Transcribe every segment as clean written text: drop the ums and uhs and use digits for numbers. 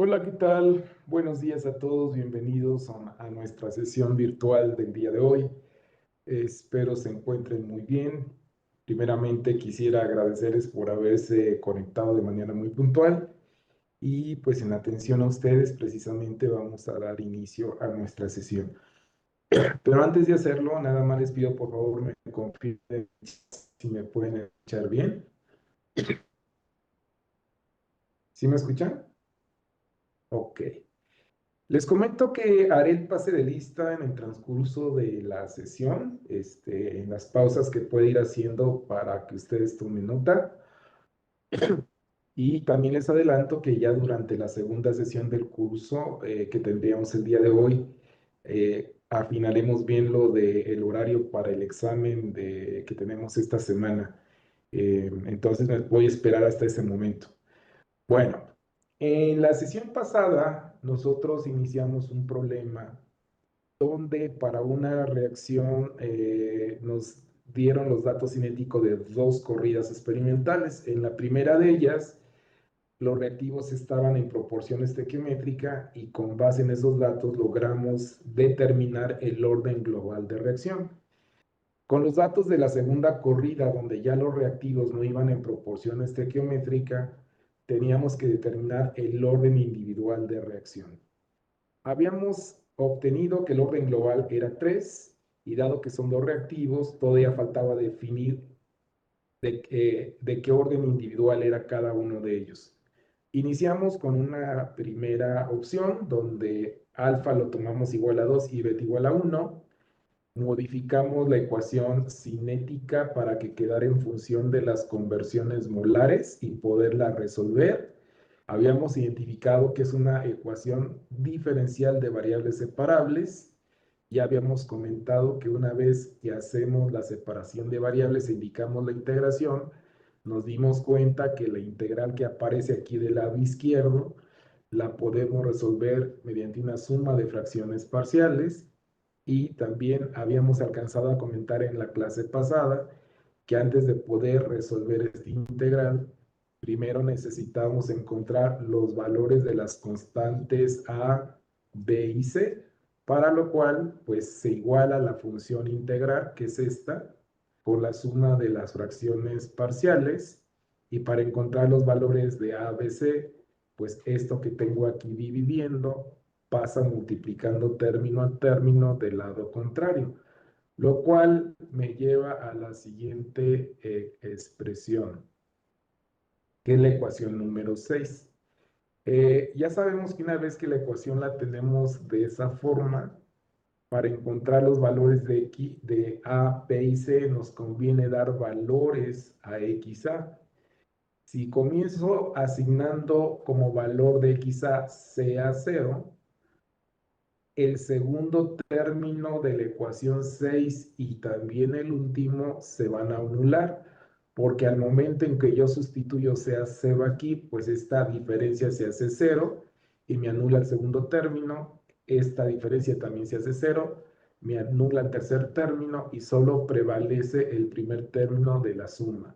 Hola, ¿qué tal? Buenos días a todos, bienvenidos a nuestra sesión virtual del día de hoy. Espero se encuentren muy bien. Primeramente quisiera agradecerles por haberse conectado de manera muy puntual y pues en atención a ustedes precisamente vamos a dar inicio a nuestra sesión. Pero antes de hacerlo, nada más les pido por favor me confirmen si me pueden escuchar bien. ¿Sí me escuchan? Ok. Les comento que haré el pase de lista en el transcurso de la sesión, en las pausas que puede ir haciendo para que ustedes tomen nota. Y también les adelanto que ya durante la segunda sesión del curso que tendríamos el día de hoy, afinaremos bien lo del horario para el examen que tenemos esta semana. Entonces me voy a esperar hasta ese momento. Bueno, en la sesión pasada nosotros iniciamos un problema donde para una reacción nos dieron los datos cinéticos de dos corridas experimentales. En la primera de ellas, los reactivos estaban en proporción estequiométrica y con base en esos datos logramos determinar el orden global de reacción. Con los datos de la segunda corrida, donde ya los reactivos no iban en proporción estequiométrica, teníamos que determinar el orden individual de reacción. Habíamos obtenido que el orden global era 3 y dado que son dos reactivos, todavía faltaba definir de qué orden individual era cada uno de ellos. Iniciamos con una primera opción donde alfa lo tomamos igual a 2 y beta igual a 1. Modificamos la ecuación cinética para que quedara en función de las conversiones molares y poderla resolver. Habíamos identificado que es una ecuación diferencial de variables separables. Ya habíamos comentado que una vez que hacemos la separación de variables e indicamos la integración, nos dimos cuenta que la integral que aparece aquí del lado izquierdo la podemos resolver mediante una suma de fracciones parciales. Y también habíamos alcanzado a comentar en la clase pasada que antes de poder resolver esta integral, primero necesitamos encontrar los valores de las constantes a, b y c, para lo cual pues se iguala la función integral, que es esta, por la suma de las fracciones parciales, y para encontrar los valores de a, b, c, pues esto que tengo aquí dividiendo pasa multiplicando término a término del lado contrario, lo cual me lleva a la siguiente expresión, que es la ecuación número 6. Ya sabemos que una vez que la ecuación la tenemos de esa forma, para encontrar los valores de x, de a, b y c, nos conviene dar valores a x, a. Si comienzo asignando como valor de x, a, c a 0, el segundo término de la ecuación 6 y también el último se van a anular, porque al momento en que yo sustituyo sea 0 aquí, pues esta diferencia se hace 0 y me anula el segundo término, esta diferencia también se hace 0, me anula el tercer término y solo prevalece el primer término de la suma.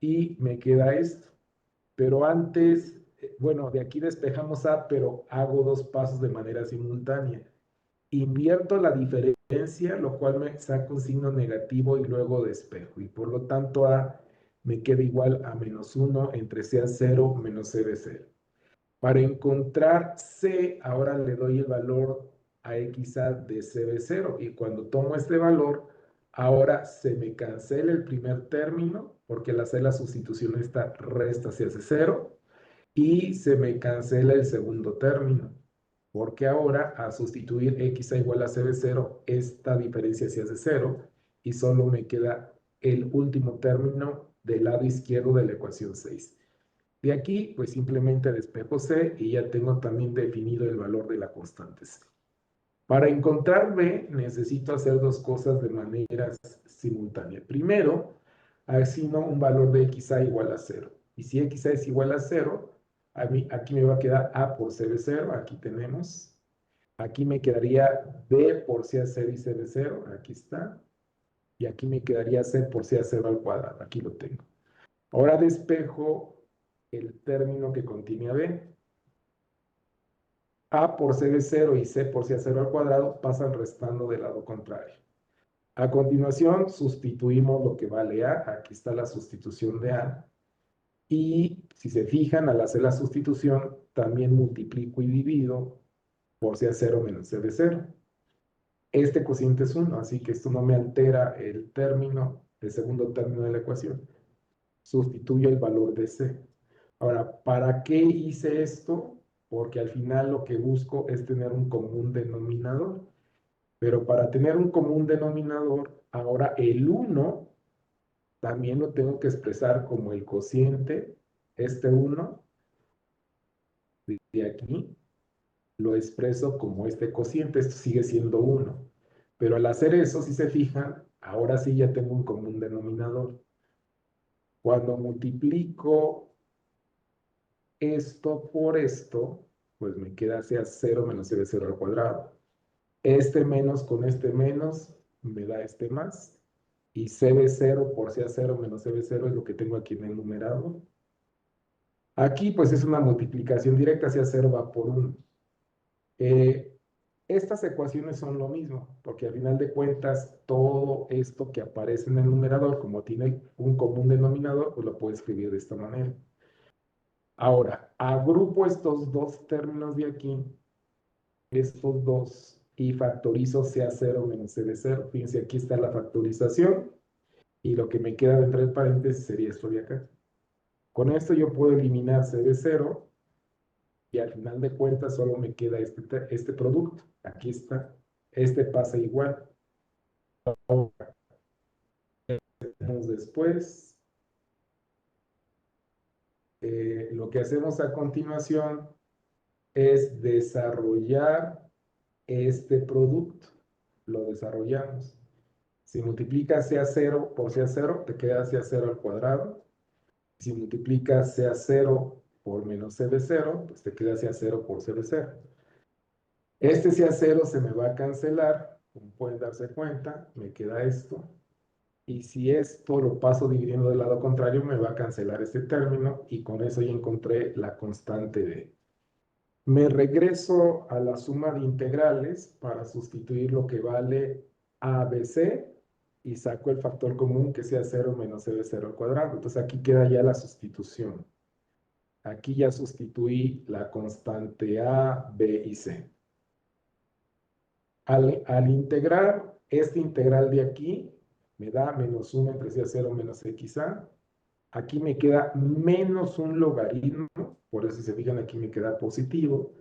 Y me queda esto. Pero antes, bueno, de aquí despejamos A, pero hago dos pasos de manera simultánea. Invierto la diferencia, lo cual me saca un signo negativo y luego despejo. Y por lo tanto A me queda igual a menos 1 entre C a 0 menos C de 0. Para encontrar C, ahora le doy el valor a XA de C de 0. Y cuando tomo este valor, ahora se me cancela el primer término, porque al hacer la sustitución esta resta se hace 0. Y se me cancela el segundo término, porque ahora a sustituir x a igual a c de 0, esta diferencia se hace 0 y solo me queda el último término del lado izquierdo de la ecuación 6. De aquí, pues simplemente despejo c y ya tengo también definido el valor de la constante c. Para encontrar b, necesito hacer dos cosas de manera simultánea. Primero, asigno un valor de xa igual a 0. Y si xa es igual a 0, aquí me va a quedar a por c de 0, aquí tenemos. Aquí me quedaría b por c a 0 y c de 0, aquí está. Y aquí me quedaría c por c a 0 al cuadrado, aquí lo tengo. Ahora despejo el término que contiene a b. A por C de 0 y C por C a 0 al cuadrado pasan restando del lado contrario. A continuación, sustituimos lo que vale A. Aquí está la sustitución de A. Y si se fijan, al hacer la sustitución, también multiplico y divido por C a 0 menos C de 0. Este cociente es 1, así que esto no me altera el término, el segundo término de la ecuación. Sustituyo el valor de C. Ahora, ¿para qué hice esto? Porque al final lo que busco es tener un común denominador. Pero para tener un común denominador, ahora el 1 también lo tengo que expresar como el cociente, este 1 de aquí, lo expreso como este cociente, esto sigue siendo 1. Pero al hacer eso, si se fijan, ahora sí ya tengo un común denominador. Cuando multiplico esto por esto, pues me queda C a 0 menos C de 0 al cuadrado. Este menos con este menos me da este más. Y C de 0 por C a 0 menos C de 0 es lo que tengo aquí en el numerador. Aquí pues es una multiplicación directa, C a 0 va por 1. Estas ecuaciones son lo mismo, porque al final de cuentas todo esto que aparece en el numerador, como tiene un común denominador, pues lo puedo escribir de esta manera. Ahora, agrupo estos dos términos de aquí, estos dos, y factorizo C a 0 menos C de 0. Fíjense, aquí está la factorización, y lo que me queda dentro del paréntesis sería esto de acá. Con esto yo puedo eliminar C de 0, y al final de cuentas solo me queda este producto. Aquí está. Este pasa igual. Después, lo que hacemos a continuación es desarrollar este producto. Lo desarrollamos. Si multiplicas C a 0 por C a 0, te queda C a 0 al cuadrado. Si multiplicas C a 0 por menos C de 0, pues te queda C a 0 por C de 0. Este C a 0 se me va a cancelar, como pueden darse cuenta, me queda esto. Y si esto lo paso dividiendo del lado contrario, me va a cancelar este término y con eso ya encontré la constante de. Me regreso a la suma de integrales para sustituir lo que vale ABC y saco el factor común que sea 0 menos C de 0 al cuadrado. Entonces aquí queda ya la sustitución. Aquí ya sustituí la constante A, B y C. Al integrar este integral de aquí, me da menos 1 entre C a 0 menos XA. Aquí me queda menos un logaritmo, por eso si se fijan aquí me queda positivo.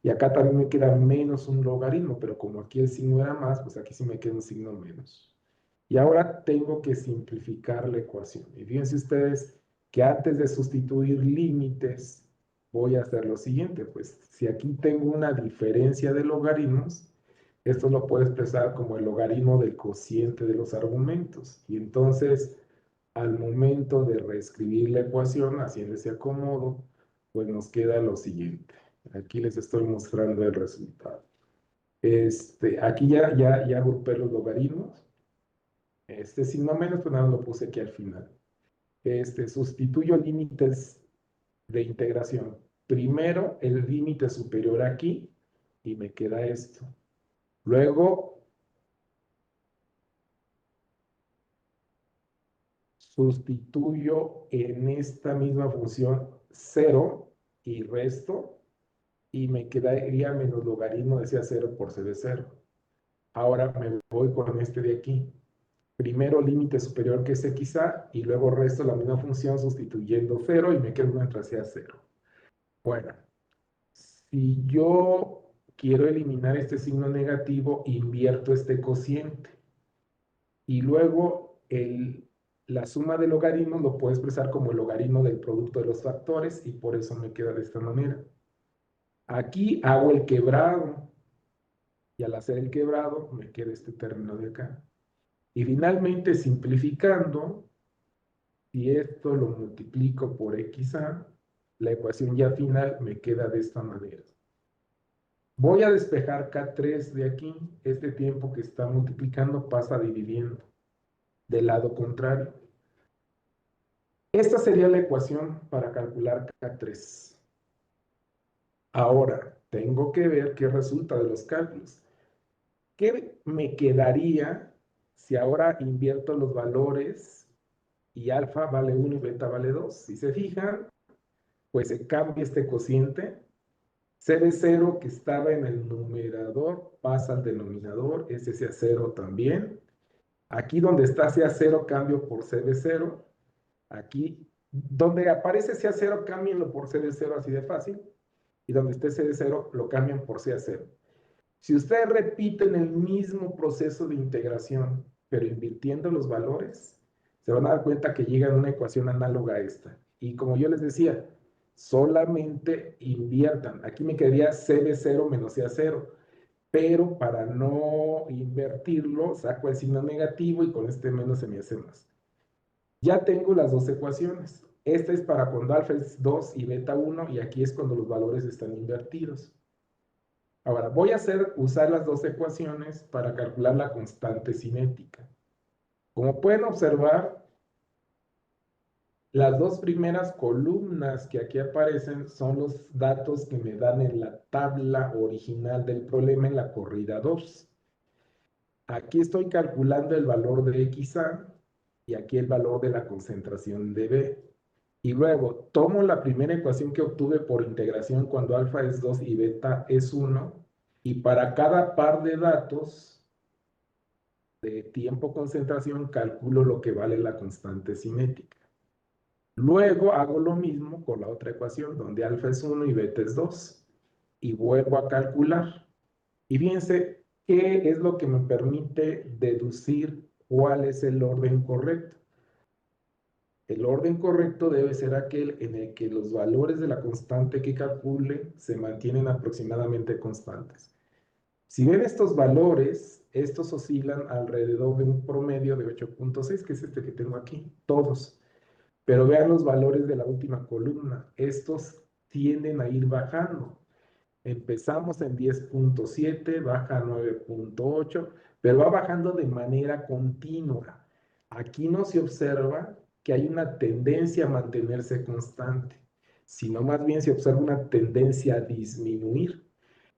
Y acá también me queda menos un logaritmo, pero como aquí el signo era más, pues aquí sí me queda un signo menos. Y ahora tengo que simplificar la ecuación. Y fíjense ustedes que antes de sustituir límites, voy a hacer lo siguiente. Pues si aquí tengo una diferencia de logaritmos, esto lo puedo expresar como el logaritmo del cociente de los argumentos. Y entonces, al momento de reescribir la ecuación, haciendo ese acomodo, pues nos queda lo siguiente. Aquí les estoy mostrando el resultado. Aquí ya agrupé los logaritmos. Este signo menos, pues nada, lo puse aquí al final. Sustituyo límites de integración. Primero, el límite superior aquí, y me queda esto. Luego, sustituyo en esta misma función 0 y resto, y me quedaría menos logaritmo de C a 0 por C de 0. Ahora me voy con este de aquí. Primero límite superior que es XA y luego resto la misma función sustituyendo 0 y me quedo una entre C a 0. Bueno, si yo quiero eliminar este signo negativo, invierto este cociente. Y luego la suma de logaritmos lo puedo expresar como el logaritmo del producto de los factores y por eso me queda de esta manera. Aquí hago el quebrado y al hacer el quebrado me queda este término de acá. Y finalmente, simplificando, si esto lo multiplico por XA, la ecuación ya final me queda de esta manera. Voy a despejar K3 de aquí. Este tiempo que está multiplicando pasa dividiendo del lado contrario. Esta sería la ecuación para calcular K3. Ahora, tengo que ver qué resulta de los cálculos. ¿Qué me quedaría si ahora invierto los valores y alfa vale 1 y beta vale 2? Si se fijan, pues se cambia este cociente. CB0 que estaba en el numerador pasa al denominador, ese sea 0 también. Aquí donde está CA0 cambio por CB0. Aquí donde aparece CA0 cámbienlo por CB0 así de fácil. Y donde esté CB0 lo cambian por CA0. Si ustedes repiten el mismo proceso de integración, pero invirtiendo los valores, se van a dar cuenta que llegan a una ecuación análoga a esta. Y como yo les decía, solamente inviertan. Aquí me quedaría CB0 menos CA0, pero para no invertirlo, saco el signo negativo y con este menos se me hace más. Ya tengo las dos ecuaciones. Esta es para cuando alfa es 2 y beta 1, y aquí es cuando los valores están invertidos. Ahora, voy a usar las dos ecuaciones para calcular la constante cinética. Como pueden observar, las dos primeras columnas que aquí aparecen son los datos que me dan en la tabla original del problema en la corrida 2. Aquí estoy calculando el valor de XA y aquí el valor de la concentración de B. Y luego tomo la primera ecuación que obtuve por integración cuando alfa es 2 y beta es 1, y para cada par de datos de tiempo concentración calculo lo que vale la constante cinética. Luego hago lo mismo con la otra ecuación donde alfa es 1 y beta es 2 y vuelvo a calcular. Y fíjense qué es lo que me permite deducir cuál es el orden correcto. El orden correcto debe ser aquel en el que los valores de la constante que calcule se mantienen aproximadamente constantes. Si ven estos valores, estos oscilan alrededor de un promedio de 8.6, que es este que tengo aquí, todos. Pero vean los valores de la última columna. Estos tienden a ir bajando. Empezamos en 10.7, baja a 9.8, pero va bajando de manera continua. Aquí no se observa que hay una tendencia a mantenerse constante, sino más bien se observa una tendencia a disminuir.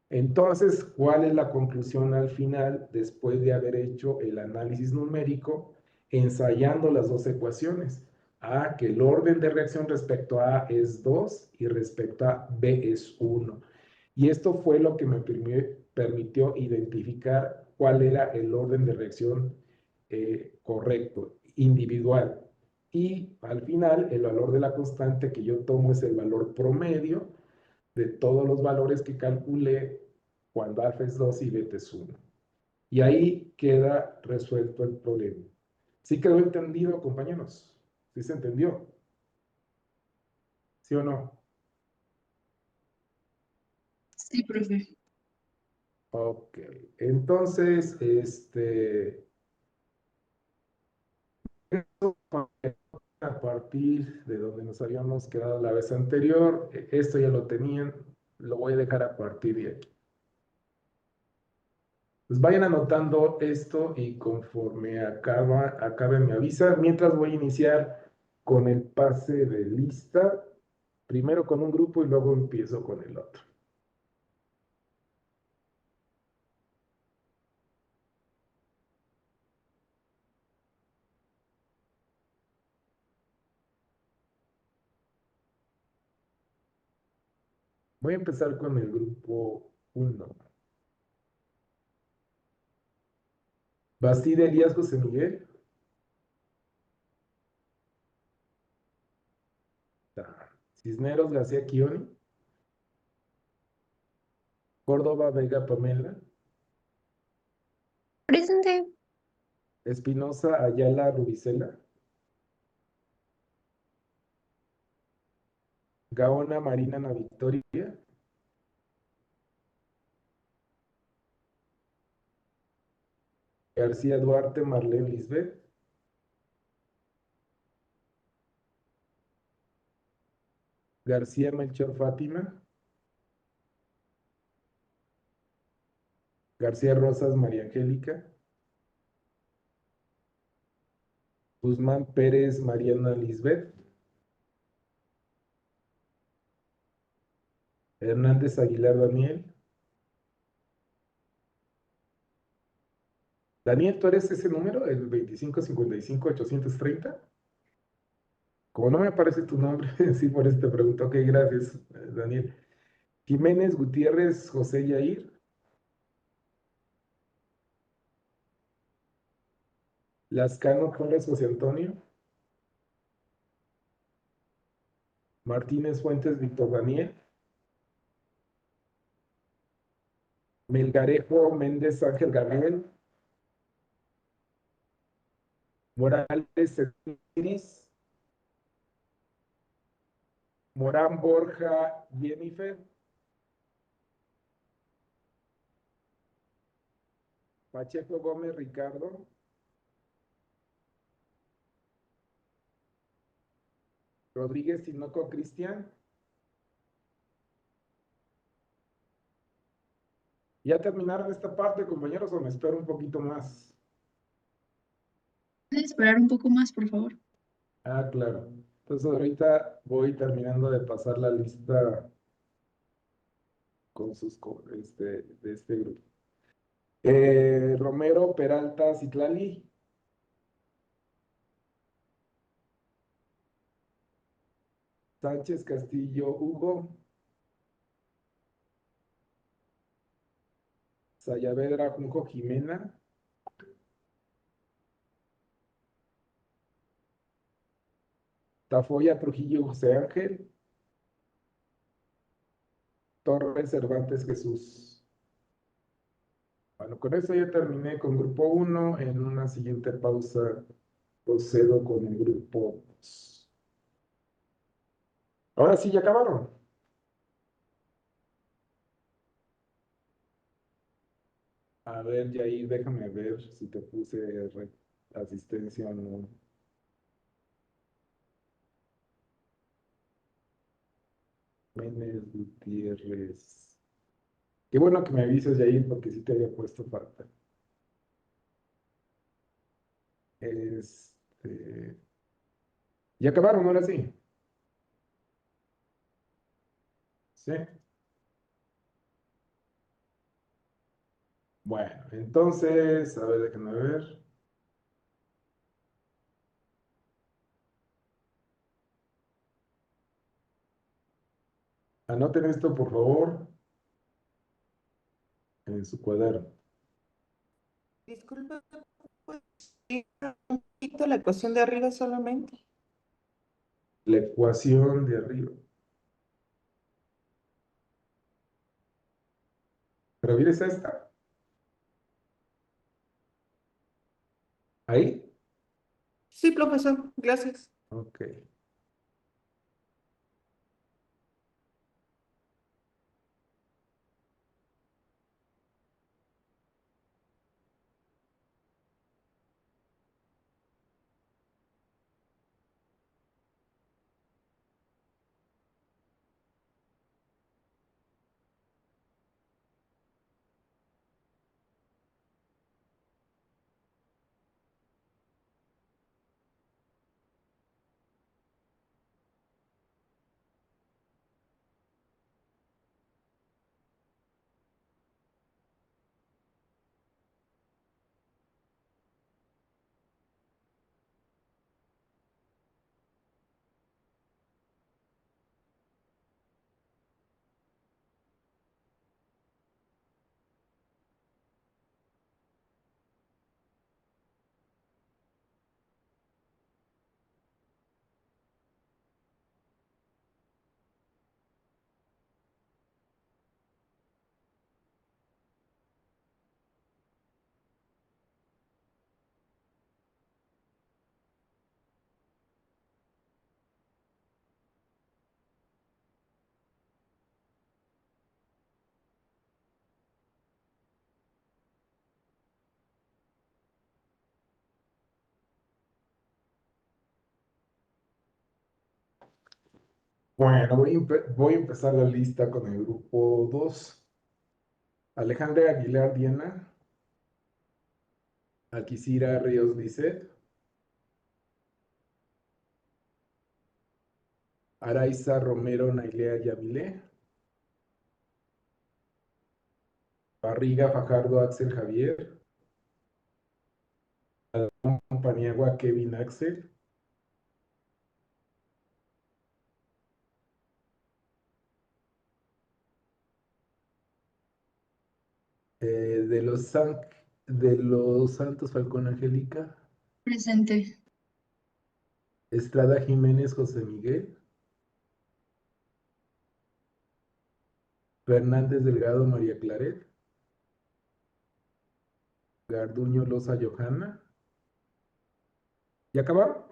Entonces, ¿cuál es la conclusión al final después de haber hecho el análisis numérico ensayando las dos ecuaciones? A, que el orden de reacción respecto a A es 2 y respecto a B es 1. Y esto fue lo que me permitió identificar cuál era el orden de reacción correcto, individual. Y al final, el valor de la constante que yo tomo es el valor promedio de todos los valores que calculé cuando alfa es 2 y beta es 1. Y ahí queda resuelto el problema. ¿Sí quedó entendido, compañeros? ¿Sí se entendió? ¿Sí o no? Sí, profe. Ok. Entonces, a partir de donde nos habíamos quedado la vez anterior, esto ya lo tenían, lo voy a dejar a partir de aquí. Pues vayan anotando esto y conforme acabe me avisa. Mientras voy a iniciar con el pase de lista, primero con un grupo y luego empiezo con el otro. Voy a empezar con el grupo 1. Bastida Elías José Miguel. Cisneros García Kioni. Córdoba Vega Pamela. Presente. Espinosa Ayala Rubicela. Gaona Marina Ana Victoria. García Duarte Marlene Lisbeth. García Melchor Fátima. García Rosas María Angélica. Guzmán Pérez Mariana Lisbeth. Hernández Aguilar Daniel. Daniel, ¿tú eres ese número, el 2555-830? Como no me aparece tu nombre, sí, por eso te pregunto. Ok, gracias, Daniel. Jiménez Gutiérrez José Yair. Lascano Torres José Antonio. Martínez Fuentes Víctor Daniel. Melgarejo Méndez Ángel Gabriel. Morales Iris. Morán Borja Jennifer. Pacheco Gómez Ricardo. Rodríguez Tinoco Cristian. ¿Ya terminaron esta parte, compañeros, o me espero un poquito más? ¿Puede esperar un poco más, por favor? Ah, claro. Entonces ahorita voy terminando de pasar la lista con de este grupo. Romero Peralta Citlali. Sánchez Castillo Hugo. Sayavedra Junco Jimena. Tafoya Trujillo José Ángel. Torres Cervantes Jesús. Bueno, con eso ya terminé con grupo uno. En una siguiente pausa procedo con el grupo 2. Ahora sí, ya acabaron. A ver, Yair, déjame ver si te puse asistencia o no. Méndez Gutiérrez. Qué bueno que me avisas, Yair, porque sí te había puesto falta. Este, ya acabaron, ahora sí. Sí. Bueno, entonces, a ver, déjame ver. Anoten esto, por favor, en su cuaderno. Disculpa, ¿puedes explicar un poquito la ecuación de arriba solamente? La ecuación de arriba. Pero mires esta. Ahí. Sí, profesor, gracias. Ok. Bueno, voy a empezar la lista con el grupo 2. Alejandra Aguilar Diana. Alquicira Ríos Lisset. Araiza Romero Nailea Yamilé. Barriga, Fajardo, Axel, Javier. Paniagua, Kevin, Axel. De de los Santos, Falcón, Angélica. Presente. Estrada, Jiménez, José Miguel. Fernández Delgado, María Claret. Garduño, Loza, Johanna. ¿Ya acabaron?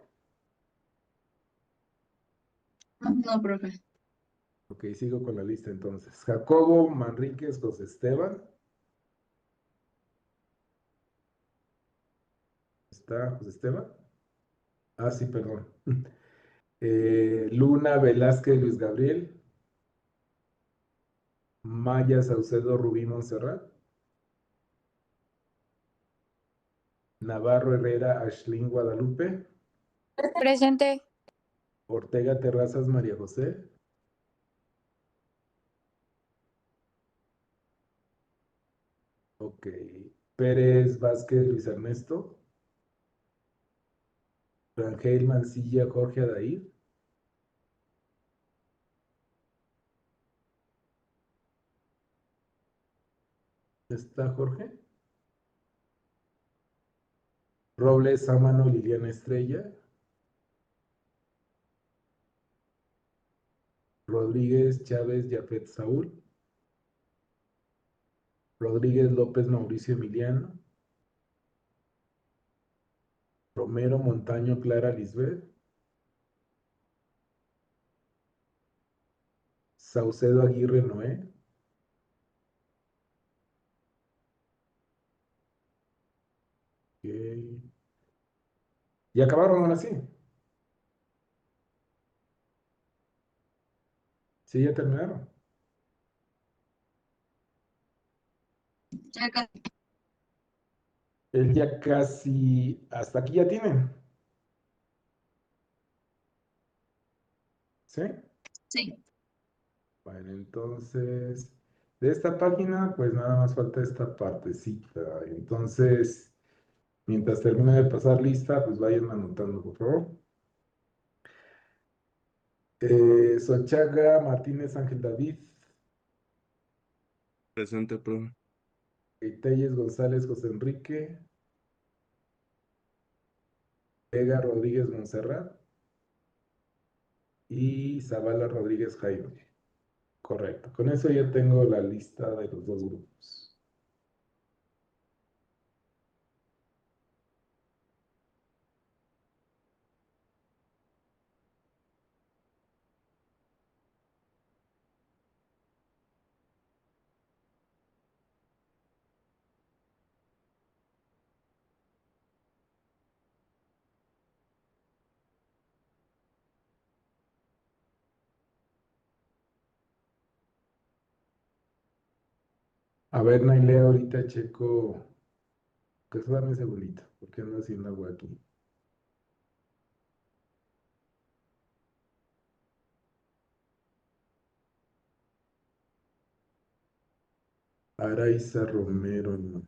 No, profe. Ok, sigo con la lista entonces. Jacobo, Manríquez, José Esteban. ¿Está José Esteban? Ah, sí, perdón. Luna, Velázquez, Luis Gabriel. Maya, Saucedo, Rubí, Montserrat. Navarro, Herrera, Ashlyn, Guadalupe. Presente. Ortega, Terrazas, María José. Ok. Pérez, Vázquez, Luis Ernesto. Rangel, Mancilla, Jorge Adair. ¿Está Jorge? Robles, Sámano, Liliana Estrella. Rodríguez, Chávez, Jafet Saúl. Rodríguez, López, Mauricio Emiliano. Romero, Montaño, Clara, Lisbeth. Saucedo, Aguirre, Noé. Ok. ¿Y acabaron ahora sí? Sí, ya terminaron. Ya casi. Él ya casi, hasta aquí ya tienen. ¿Sí? Sí. Bueno, entonces, de esta página, pues nada más falta esta partecita. Entonces, mientras termine de pasar lista, pues vayan anotando, por favor. Sochaga, Martínez, Ángel David. Presente, profe. Telles, González, José Enrique. Vega, Rodríguez, Montserrat. Y Zavala, Rodríguez, Jaime. Correcto. Con eso ya tengo la lista de los dos grupos. A ver, Nailea, ahorita checo. Pues dame un segundito, porque ando haciendo algo aquí. Araiza Romero, no.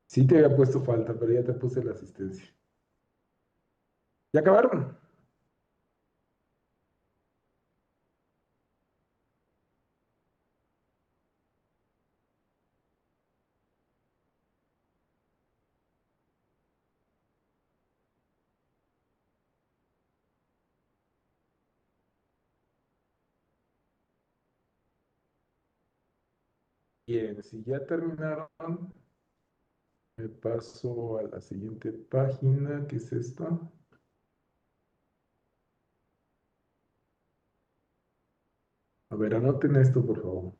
Sí te había puesto falta, pero ya te puse la asistencia. ¿Ya acabaron? Bien, si ya terminaron, me paso a la siguiente página, que es esta. A ver, anoten esto, por favor.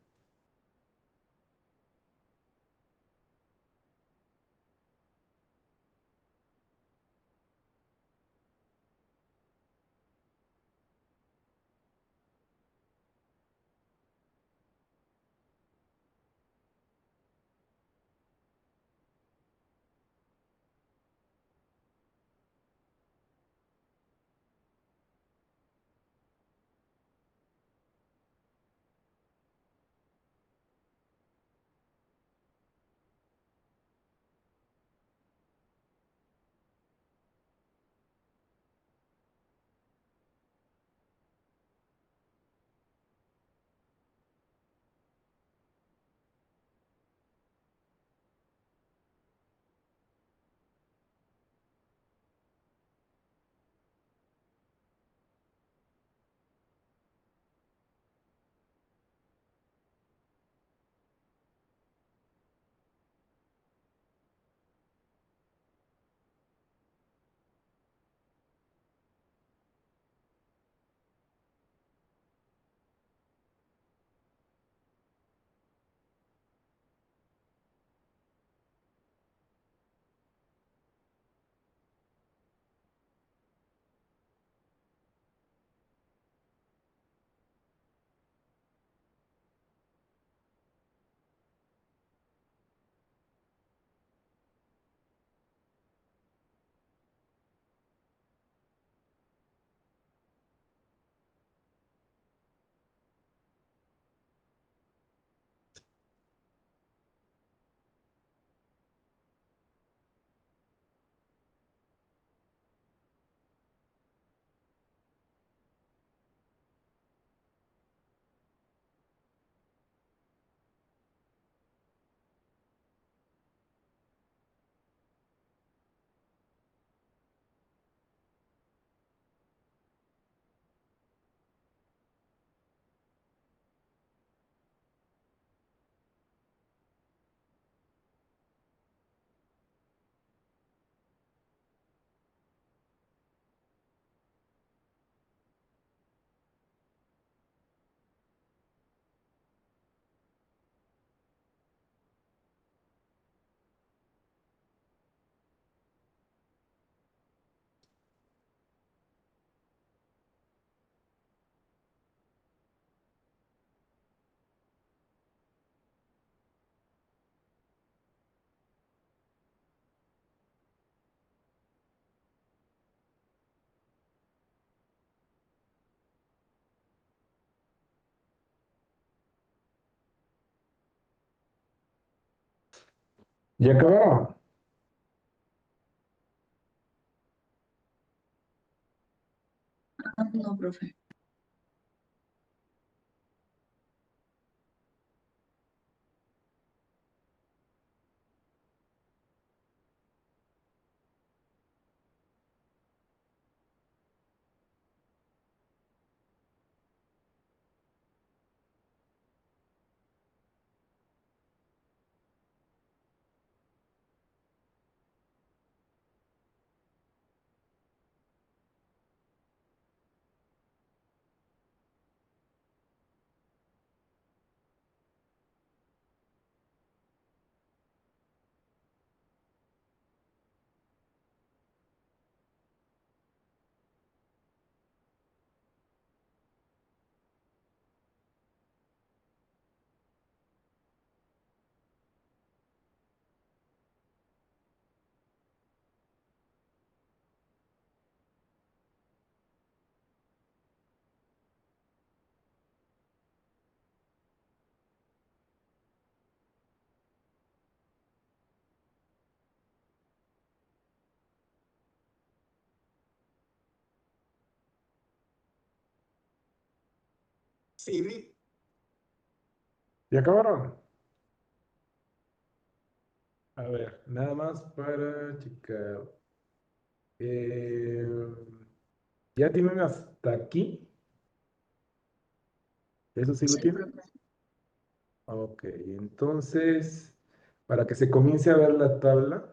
¿Ya acabaron? No, profe. Sí. ¿Ya acabaron? A ver, nada más para checar. Eh, ¿Ya tienen hasta aquí? ¿Eso sí lo Sí, tienen? profe. Ok, entonces, para que se comience a ver la tabla,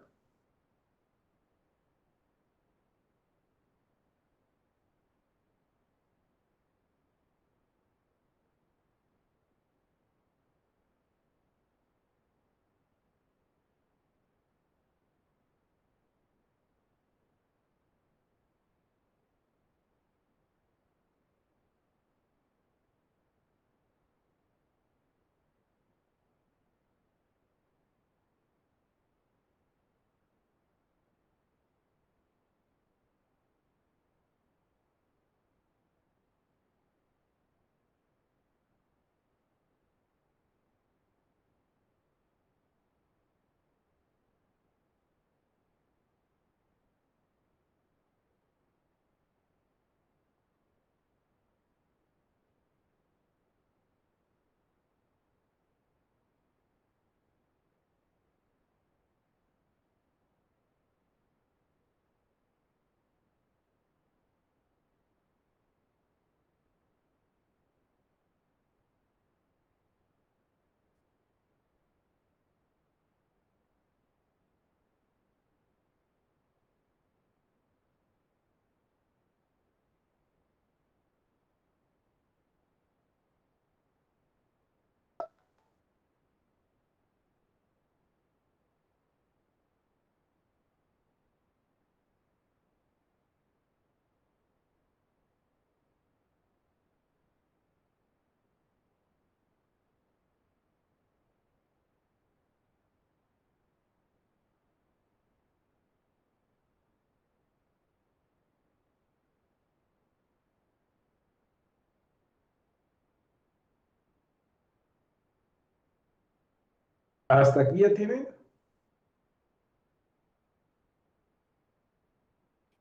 ¿hasta aquí ya tienen?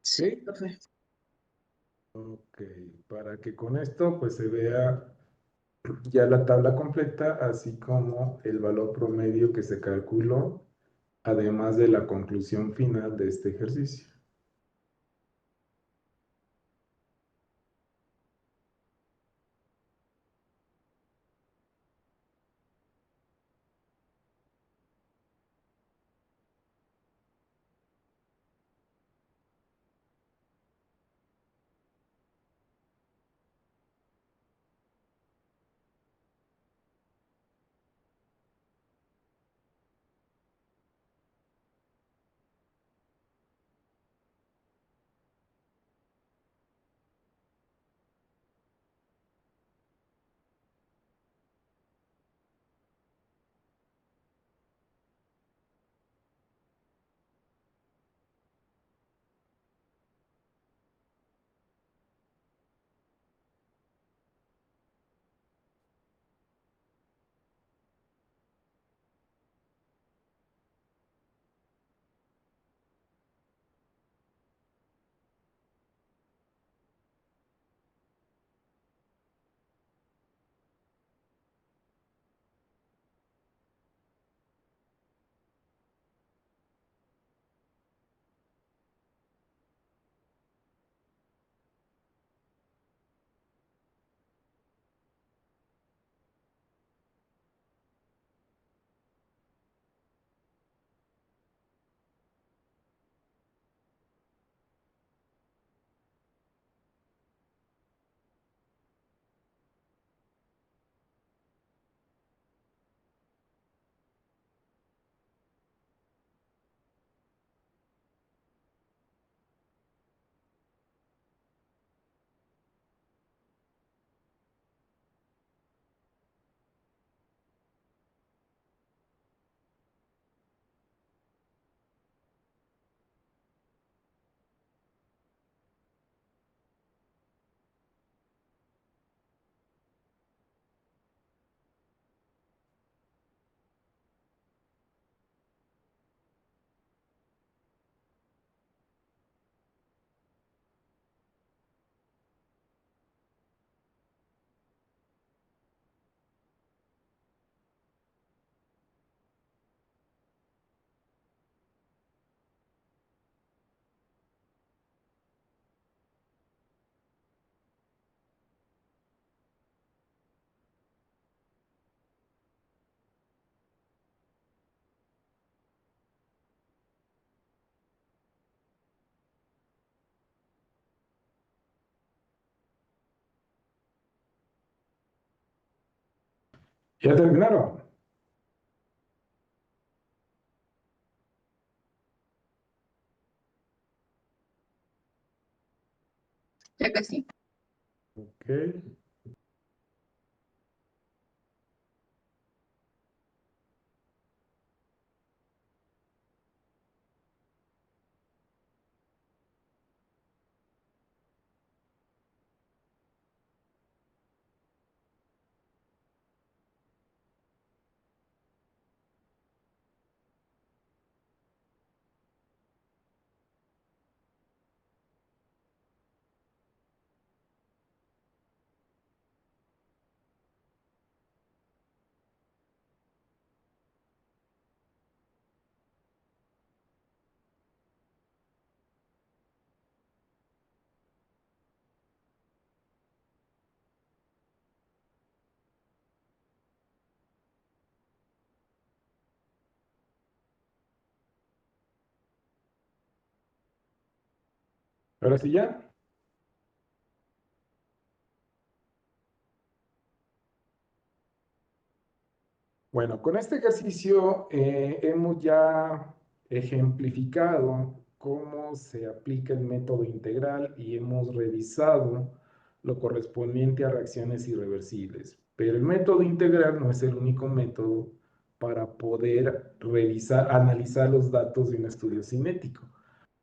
Sí, Sí. profe. Ok, para que con esto pues se vea ya la tabla completa, así como el valor promedio que se calculó, además de la conclusión final de este ejercicio. ¿Ya terminaron? Ya casi. Ok. Ahora sí ya. Bueno, con este ejercicio hemos ya ejemplificado cómo se aplica el método integral y hemos revisado lo correspondiente a reacciones irreversibles. Pero el método integral no es el único método para poder revisar, analizar los datos de un estudio cinético.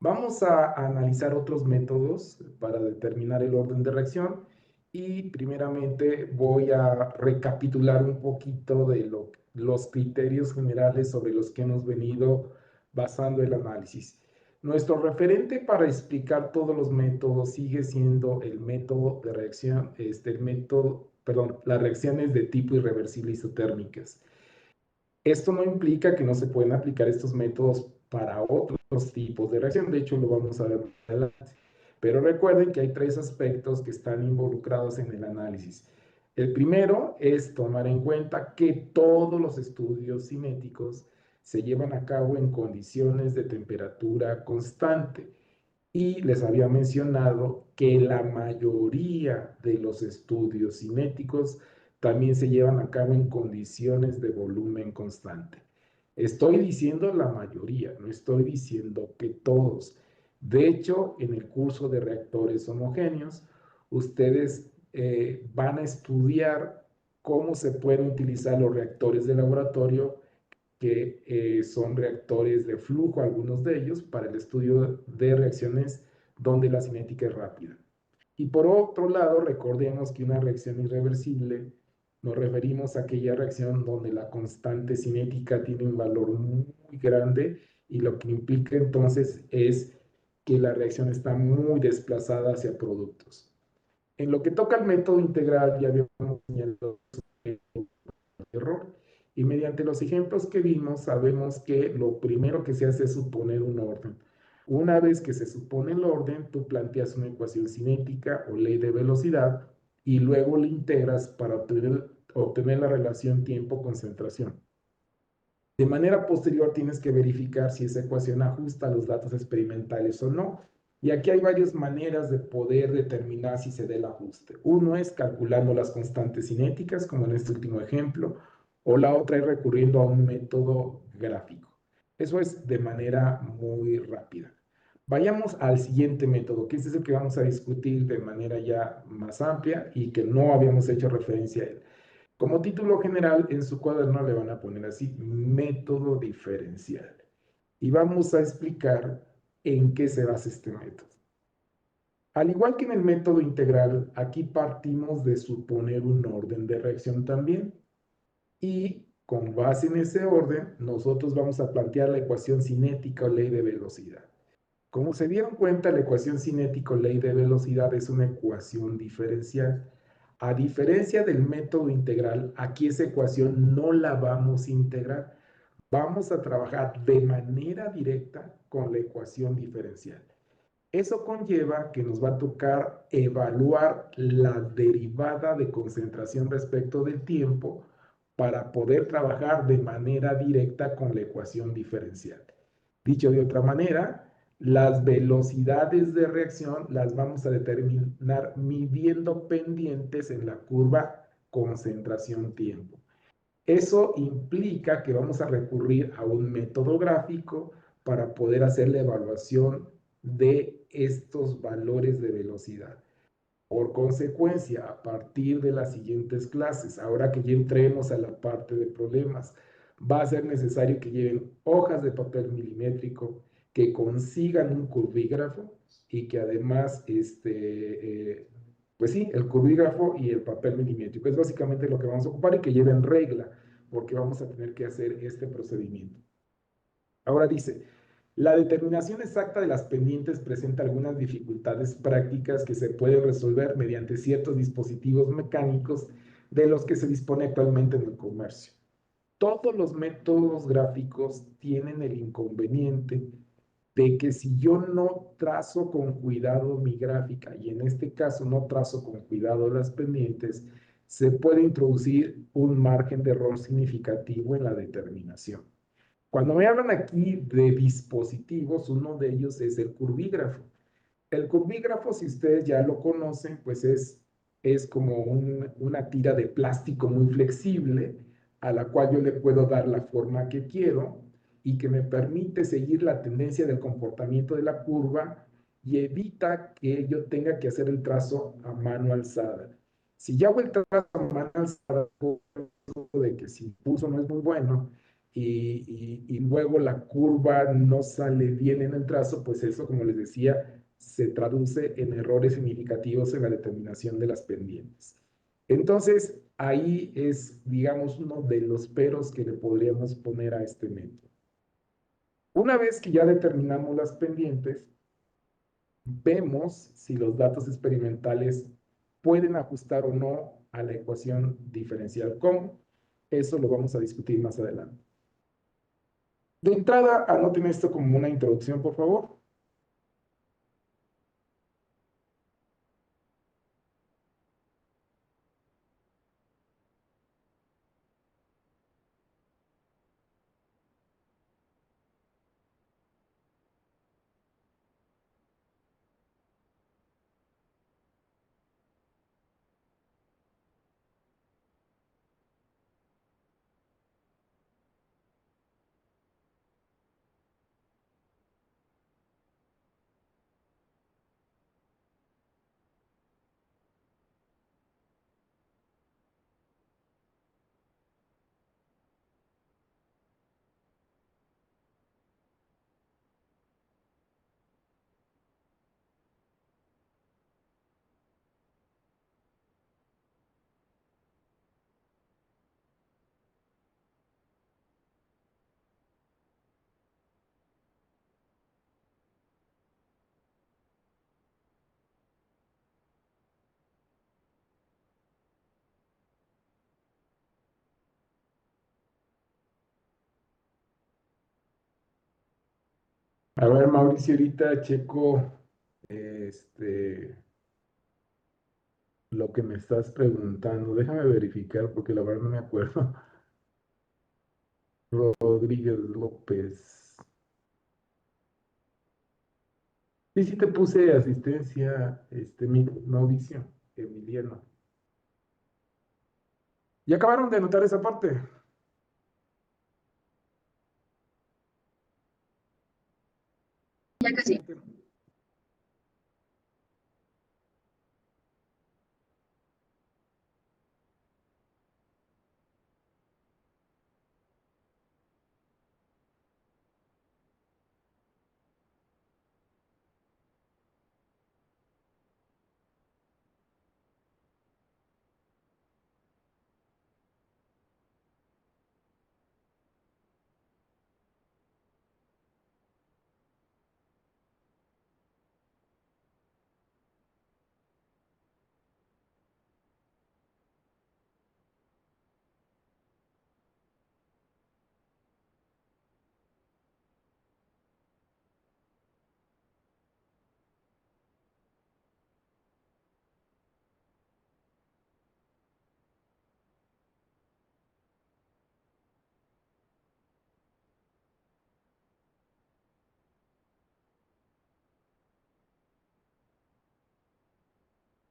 Vamos a analizar otros métodos para determinar el orden de reacción y primeramente voy a recapitular un poquito de los criterios generales sobre los que hemos venido basando el análisis. Nuestro referente para explicar todos los métodos sigue siendo el método de reacción, las reacciones de tipo irreversible isotérmicas. Esto no implica que no se pueden aplicar estos métodos para otros tipos de reacción, de hecho lo vamos a ver más adelante. Pero recuerden que hay tres aspectos que están involucrados en el análisis. El primero es tomar en cuenta que todos los estudios cinéticos se llevan a cabo en condiciones de temperatura constante. Y les había mencionado que la mayoría de los estudios cinéticos también se llevan a cabo en condiciones de volumen constante. Estoy diciendo la mayoría, no estoy diciendo que todos. De hecho, en el curso de reactores homogéneos, ustedes van a estudiar cómo se pueden utilizar los reactores de laboratorio que son reactores de flujo, algunos de ellos, para el estudio de reacciones donde la cinética es rápida. Y por otro lado, recordemos que una reacción irreversible nos referimos a aquella reacción donde la constante cinética tiene un valor muy grande y lo que implica entonces es que la reacción está muy desplazada hacia productos. En lo que toca al método integral, ya habíamos señalado error. Y mediante los ejemplos que vimos, sabemos que lo primero que se hace es suponer un orden. Una vez que se supone el orden, tú planteas una ecuación cinética o ley de velocidad y luego la integras para obtener la relación tiempo-concentración. De manera posterior tienes que verificar si esa ecuación ajusta a los datos experimentales o no. Y aquí hay varias maneras de poder determinar si se dé el ajuste. Uno es calculando las constantes cinéticas, como en este último ejemplo, o la otra es recurriendo a un método gráfico. Eso es de manera muy rápida. Vayamos al siguiente método, que este es el que vamos a discutir de manera ya más amplia y que no habíamos hecho referencia a él. Como título general, en su cuaderno le van a poner así, método diferencial. Y vamos a explicar en qué se basa este método. Al igual que en el método integral, aquí partimos de suponer un orden de reacción también. Y con base en ese orden, nosotros vamos a plantear la ecuación cinética o ley de velocidad. Como se dieron cuenta, la ecuación cinética o ley de velocidad es una ecuación diferencial. A diferencia del método integral, aquí esa ecuación no la vamos a integrar. Vamos a trabajar de manera directa con la ecuación diferencial. Eso conlleva que nos va a tocar evaluar la derivada de concentración respecto del tiempo para poder trabajar de manera directa con la ecuación diferencial. Dicho de otra manera, las velocidades de reacción las vamos a determinar midiendo pendientes en la curva concentración-tiempo. Eso implica que vamos a recurrir a un método gráfico para poder hacer la evaluación de estos valores de velocidad. Por consecuencia, a partir de las siguientes clases, ahora que ya entremos a la parte de problemas, va a ser necesario que lleven hojas de papel milimétrico, que consigan un curvígrafo y que además, pues sí, el curvígrafo y el papel milimétrico es básicamente lo que vamos a ocupar y que lleven regla, porque vamos a tener que hacer este procedimiento. Ahora dice, la determinación exacta de las pendientes presenta algunas dificultades prácticas que se pueden resolver mediante ciertos dispositivos mecánicos de los que se dispone actualmente en el comercio. Todos los métodos gráficos tienen el inconveniente de que si yo no trazo con cuidado mi gráfica y en este caso no trazo con cuidado las pendientes, se puede introducir un margen de error significativo en la determinación. Cuando me hablan aquí de dispositivos, uno de ellos es el curvígrafo. El curvígrafo, si ustedes ya lo conocen, pues es como una tira de plástico muy flexible a la cual yo le puedo dar la forma que quiero y que me permite seguir la tendencia del comportamiento de la curva y evita que yo tenga que hacer el trazo a mano alzada. Si yo hago el trazo a mano alzada, de que si el pulso no es muy bueno y luego la curva no sale bien en el trazo, pues eso, como les decía, se traduce en errores significativos en la determinación de las pendientes. Entonces, ahí es, digamos, uno de los peros que le podríamos poner a este método. Una vez que ya determinamos las pendientes, vemos si los datos experimentales pueden ajustar o no a la ecuación diferencial común. Eso lo vamos a discutir más adelante. De entrada, anoten esto como una introducción, por favor. A ver, Mauricio, ahorita checo este, lo que me estás preguntando. Déjame verificar porque la verdad no me acuerdo. Rodríguez López. Sí, sí te puse asistencia, Mauricio, Emiliano. ¿Y acabaron de anotar esa parte? Ya casi.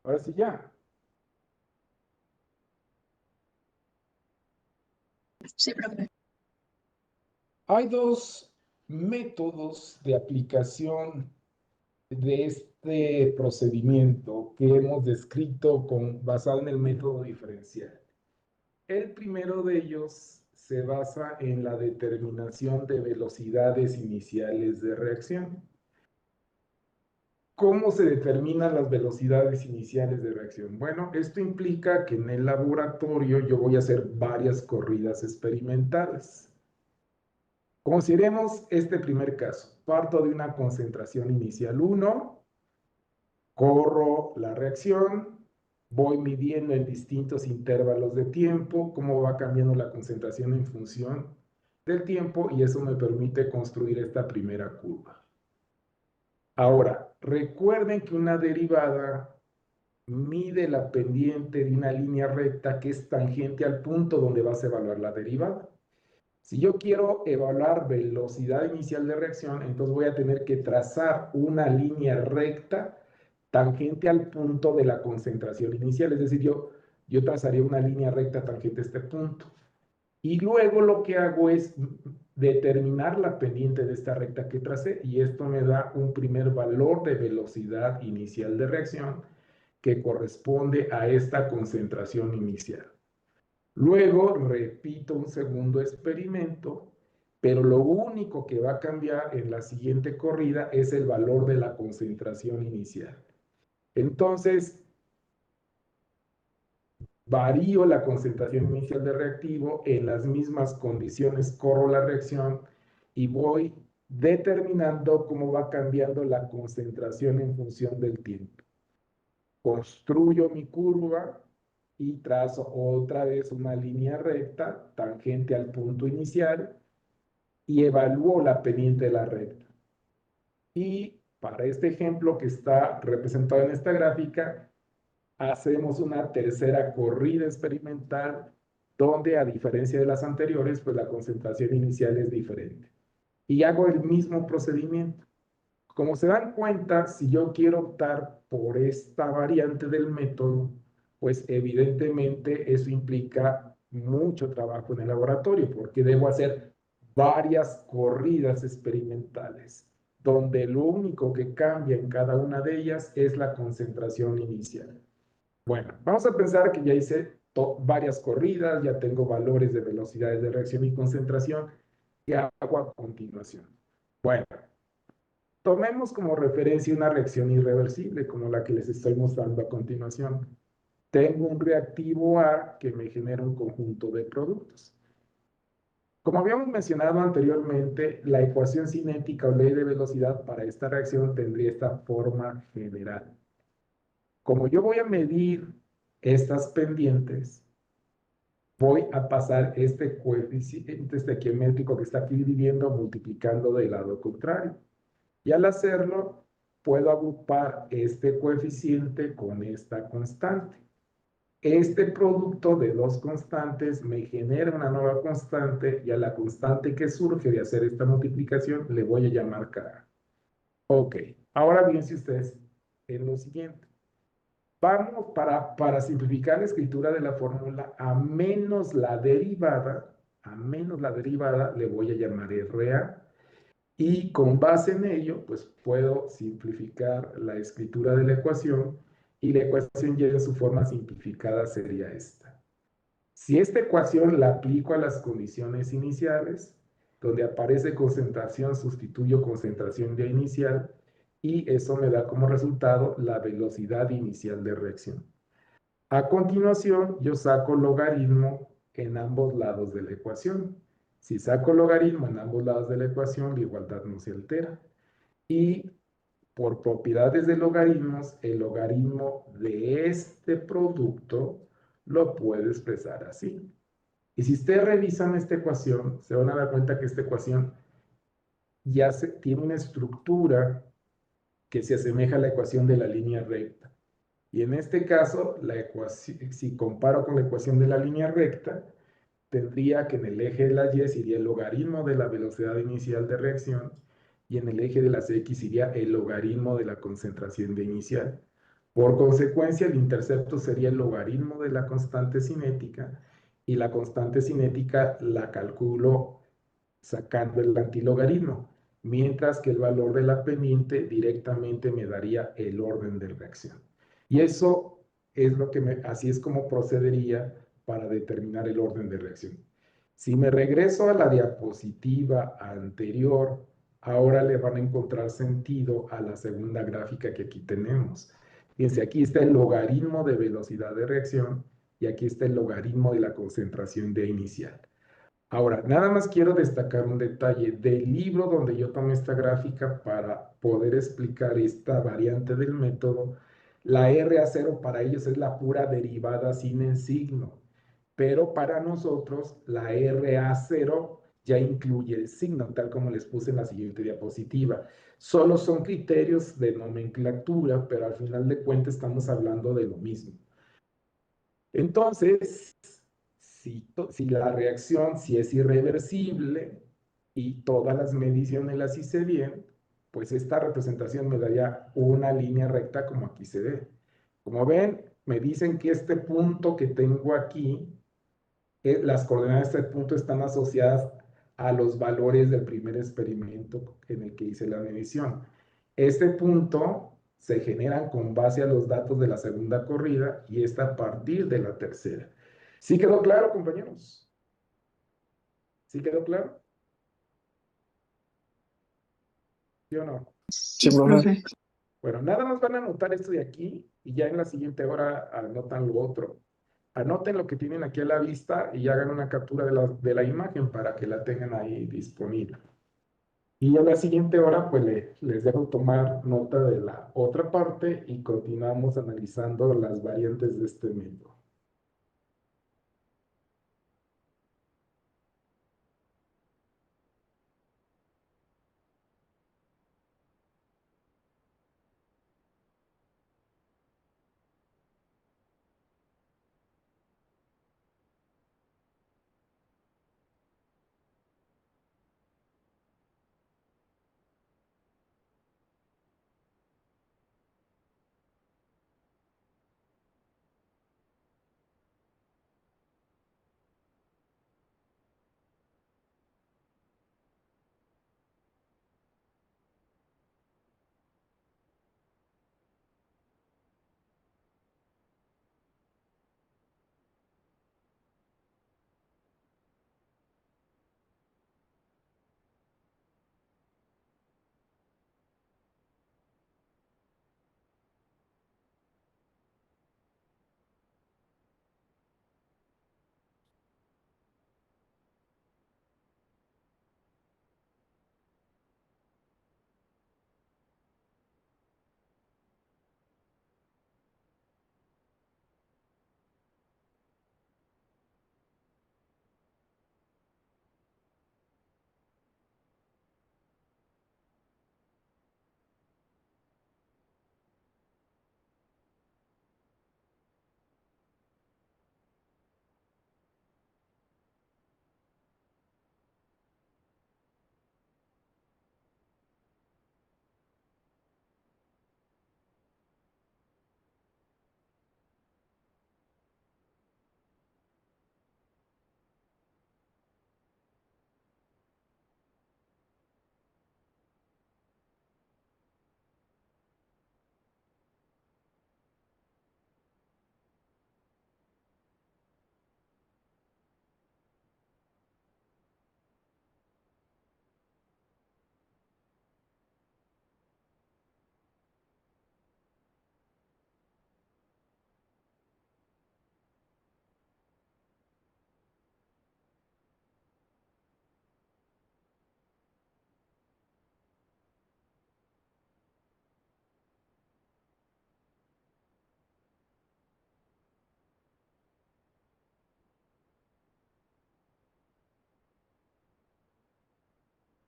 Ahora sí ya. Sí, profe. Hay dos métodos de aplicación de este procedimiento que hemos descrito basado en el método diferencial. El primero de ellos se basa en la determinación de velocidades iniciales de reacción. ¿Cómo se determinan las velocidades iniciales de reacción? Bueno, esto implica que en el laboratorio yo voy a hacer varias corridas experimentales. Consideremos este primer caso. Parto de una concentración inicial 1, corro la reacción, voy midiendo en distintos intervalos de tiempo cómo va cambiando la concentración en función del tiempo y eso me permite construir esta primera curva. Ahora, recuerden que una derivada mide la pendiente de una línea recta que es tangente al punto donde vas a evaluar la derivada. Si yo quiero evaluar velocidad inicial de reacción, entonces voy a tener que trazar una línea recta tangente al punto de la concentración inicial. Es decir, yo trazaría una línea recta tangente a este punto. Y luego lo que hago es determinar la pendiente de esta recta que tracé y esto me da un primer valor de velocidad inicial de reacción que corresponde a esta concentración inicial. Luego repito un segundo experimento, pero lo único que va a cambiar en la siguiente corrida es el valor de la concentración inicial. Entonces, varío la concentración inicial de reactivo, en las mismas condiciones corro la reacción y voy determinando cómo va cambiando la concentración en función del tiempo. Construyo mi curva y trazo otra vez una línea recta tangente al punto inicial y evalúo la pendiente de la recta. Y para este ejemplo que está representado en esta gráfica, hacemos una tercera corrida experimental donde, a diferencia de las anteriores, pues la concentración inicial es diferente. Y hago el mismo procedimiento. Como se dan cuenta, si yo quiero optar por esta variante del método, pues evidentemente eso implica mucho trabajo en el laboratorio, porque debo hacer varias corridas experimentales, donde lo único que cambia en cada una de ellas es la concentración inicial. Bueno, vamos a pensar que ya hice varias corridas, ya tengo valores de velocidades de reacción y concentración. ¿Qué hago a continuación? Bueno, tomemos como referencia una reacción irreversible como la que les estoy mostrando a continuación. Tengo un reactivo A que me genera un conjunto de productos. Como habíamos mencionado anteriormente, la ecuación cinética o ley de velocidad para esta reacción tendría esta forma general. Como yo voy a medir estas pendientes, voy a pasar este coeficiente estequiométrico que está aquí dividiendo, multiplicando del lado contrario. Y al hacerlo, puedo agrupar este coeficiente con esta constante. Este producto de dos constantes me genera una nueva constante y a la constante que surge de hacer esta multiplicación le voy a llamar K. Ok, ahora fíjense ustedes en lo siguiente. Vamos, para simplificar la escritura de la fórmula, a menos la derivada le voy a llamar RA. Y con base en ello, pues puedo simplificar la escritura de la ecuación y la ecuación ya en su forma simplificada sería esta. Si esta ecuación la aplico a las condiciones iniciales, donde aparece concentración, sustituyo concentración de inicial y eso me da como resultado la velocidad inicial de reacción. A continuación, yo saco logaritmo en ambos lados de la ecuación. Si saco logaritmo en ambos lados de la ecuación, la igualdad no se altera. Y por propiedades de logaritmos, el logaritmo de este producto lo puedo expresar así. Y si ustedes revisan esta ecuación, se van a dar cuenta que esta ecuación ya tiene una estructura que se asemeja a la ecuación de la línea recta. Y en este caso, si comparo con la ecuación de la línea recta, tendría que en el eje de las y iría el logaritmo de la velocidad inicial de reacción y en el eje de las x iría el logaritmo de la concentración de inicial. Por consecuencia, el intercepto sería el logaritmo de la constante cinética y la constante cinética la calculo sacando el antilogaritmo, mientras que el valor de la pendiente directamente me daría el orden de reacción. Y eso es lo que así es como procedería para determinar el orden de reacción. Si me regreso a la diapositiva anterior, ahora le van a encontrar sentido a la segunda gráfica que aquí tenemos. Fíjense, aquí está el logaritmo de velocidad de reacción y aquí está el logaritmo de la concentración D inicial. Ahora, nada más quiero destacar un detalle del libro donde yo tomé esta gráfica para poder explicar esta variante del método. La RA0 para ellos es la pura derivada sin el signo, pero para nosotros la RA0 ya incluye el signo, tal como les puse en la siguiente diapositiva. Solo son criterios de nomenclatura, pero al final de cuentas estamos hablando de lo mismo. Entonces, si la reacción si es irreversible y todas las mediciones las hice bien, pues esta representación me daría una línea recta como aquí se ve. Como ven, me dicen que este punto que tengo aquí, las coordenadas de este punto están asociadas a los valores del primer experimento en el que hice la medición. Este punto se generan con base a los datos de la segunda corrida y esta a partir de la tercera. ¿Sí quedó claro, compañeros? ¿Sí quedó claro? ¿Sí o no? Sí, profe. Bueno, nada más van a anotar esto de aquí y ya en la siguiente hora anotan lo otro. Anoten lo que tienen aquí a la vista y hagan una captura de la imagen para que la tengan ahí disponible. Y a la siguiente hora, pues les dejo tomar nota de la otra parte y continuamos analizando las variantes de este método.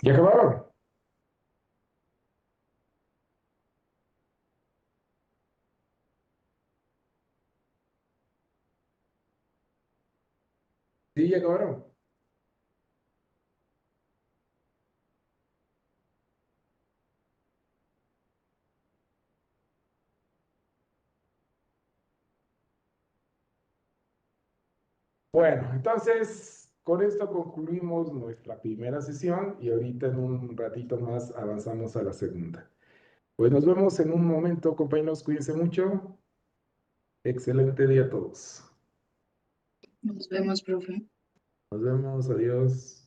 ¿Ya acabaron? Sí, ya acabaron. Bueno, entonces con esto concluimos nuestra primera sesión y ahorita en un ratito más avanzamos a la segunda. Pues nos vemos en un momento, compañeros, cuídense mucho. Excelente día a todos. Nos vemos, profe. Nos vemos, adiós.